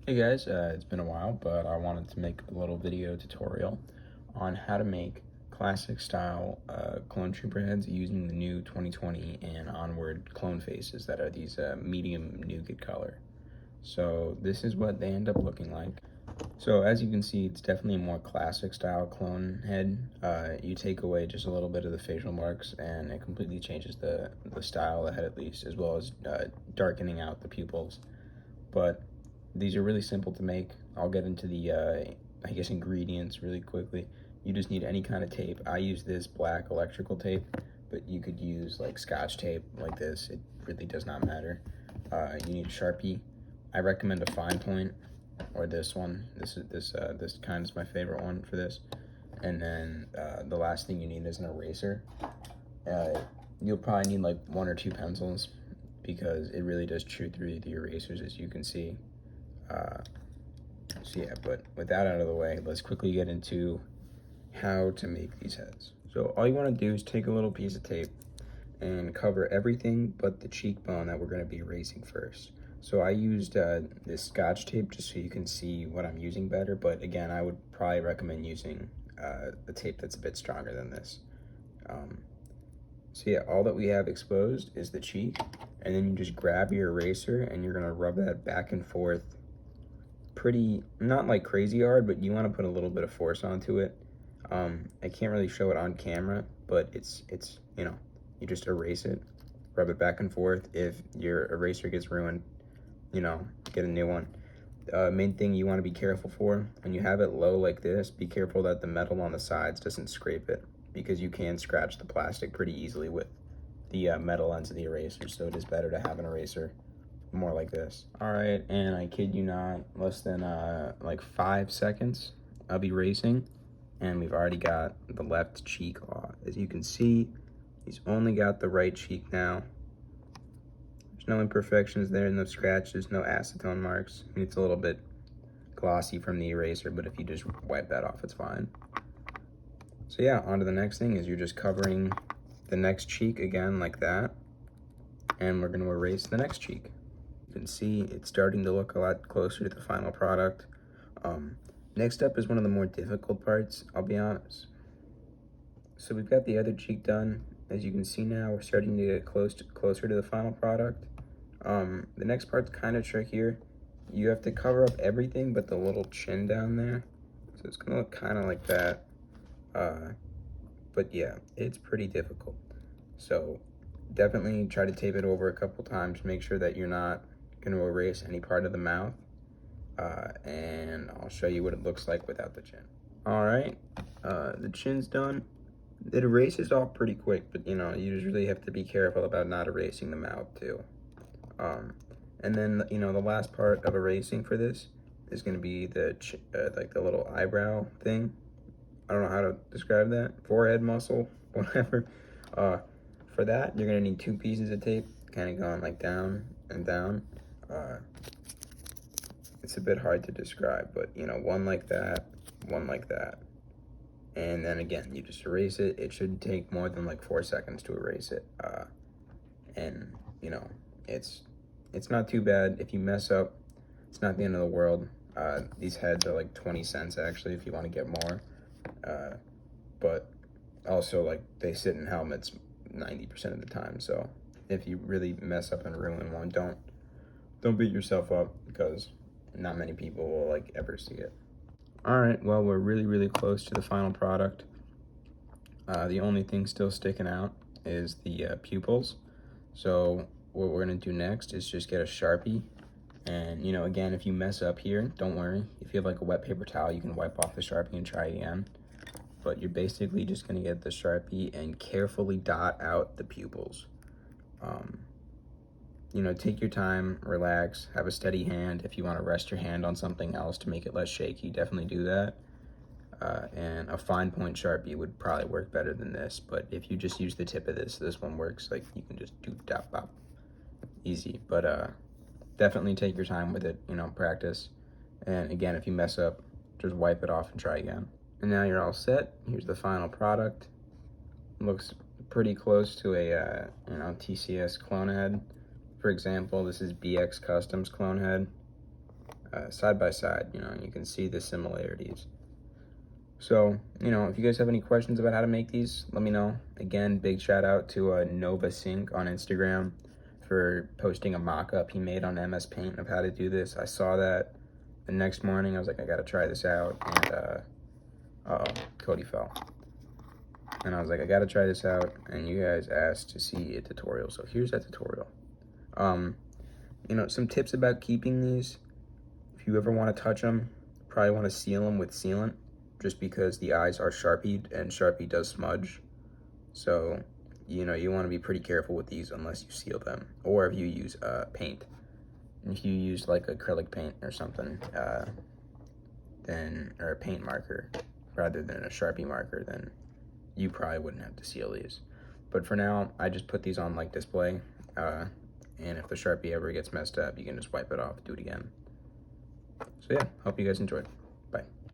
Hey guys, it's been a while, but I wanted to make a little video tutorial on how to make classic style clone trooper heads using the new 2020 and onward clone faces that are these medium nougat color. So this is what they end up looking like. So as you can see, it's definitely a more classic style clone head. You take away just a little bit of the facial marks and it completely changes the style of the head, at least, as well as darkening out the pupils. But these are really simple to make. I'll get into the, I guess, ingredients really quickly. You just need any kind of tape. I use this black electrical tape, but you could use like Scotch tape like this. It really does not matter. You need a Sharpie. I recommend a fine point, or this one. This kind is my favorite one for this. And then the last thing you need is an eraser. You'll probably need like one or two pencils because it really does chew through the erasers, as you can see. So yeah, but with that out of the way, let's quickly get into how to make these heads. So all you want to do is take a little piece of tape and cover everything but the cheekbone that we're going to be erasing first. So I used this Scotch tape just so you can see what I'm using better, but again, I would probably recommend using a tape that's a bit stronger than this. So yeah, all that we have exposed is the cheek, and then you just grab your eraser and you're gonna rub that back and forth pretty, not like crazy hard, but you want to put a little bit of force onto it. I can't really show it on camera, but it's you know, you just erase it, rub it back and forth. If your eraser gets ruined, you know, get a new one. Main thing you want to be careful for, when you have it low like this, be careful that the metal on the sides doesn't scrape it, because you can scratch the plastic pretty easily with the metal ends of the eraser, so it is better to have an eraser more like this. All right, and I kid you not, less than like 5 seconds of erasing, and we've already got the left cheek off. As you can see, he's only got the right cheek now. There's no imperfections there, no scratches, no acetone marks. I mean, it's a little bit glossy from the eraser, but if you just wipe that off, it's fine. So yeah, on to the next thing is you're just covering the next cheek again like that, and we're gonna erase the next cheek. You can see it's starting to look a lot closer to the final product. Next up is one of the more difficult parts, I'll be honest. So we've got the other cheek done. As you can see now, we're starting to get closer to the final product. The next part's kind of trickier. You have to cover up everything but the little chin down there. So it's gonna look kind of like that. But yeah, it's pretty difficult. So definitely try to tape it over a couple times. Make sure that you're not going to erase any part of the mouth. And I'll show you what it looks like without the chin. All right, the chin's done. It erases off pretty quick, but you know, you just really have to be careful about not erasing the mouth too. And then, you know, the last part of erasing for this is going to be the like the little eyebrow thing. I don't know how to describe that. Forehead muscle, whatever. For that, you're gonna need 2 pieces of tape, kind of going like down and down. It's a bit hard to describe, but you know, one like that, one like that. And then again, you just erase it. It shouldn't take more than like 4 seconds to erase it. And you know, it's not too bad. If you mess up, it's not the end of the world. These heads are like 20 cents actually if you want to get more. But also, like, they sit in helmets 90% of the time, so if you really mess up and ruin one, don't beat yourself up, because not many people will like ever see it. All right, well, we're really close to the final product. The only thing still sticking out is the pupils. So what we're gonna do next is just get a Sharpie, and you know, again, if you mess up here, don't worry. If you have like a wet paper towel, you can wipe off the Sharpie and try again. But you're basically just gonna get the Sharpie and carefully dot out the pupils. You know, take your time, relax, have a steady hand. If you wanna rest your hand on something else to make it less shaky, definitely do that. And a fine point Sharpie would probably work better than this, but if you just use the tip of this one works. Like, you can just do dot bop, easy. But definitely take your time with it, you know, practice. And again, if you mess up, just wipe it off and try again. And now you're all set. Here's the final product. Looks pretty close to a you know, TCS clone head. For example, this is BX Customs clone head. side by side, you know, you can see the similarities. So, you know, if you guys have any questions about how to make these, let me know. Again, big shout out to Nova Sync on Instagram for posting a mock-up he made on MS Paint of how to do this. I saw that the next morning. I was like, I gotta try this out. And uh-oh, Cody fell. And I was like, I gotta try this out. And you guys asked to see a tutorial, so here's that tutorial. You know, some tips about keeping these. If you ever want to touch them, probably want to seal them with sealant, just because the eyes are Sharpied and Sharpie does smudge. So, you know, you want to be pretty careful with these unless you seal them, or if you use paint. If you use like acrylic paint or something, then, or a paint marker rather than a Sharpie marker, then you probably wouldn't have to seal these. But for now, I just put these on like display, and if the Sharpie ever gets messed up, you can just wipe it off, do it again. So yeah, hope you guys enjoyed.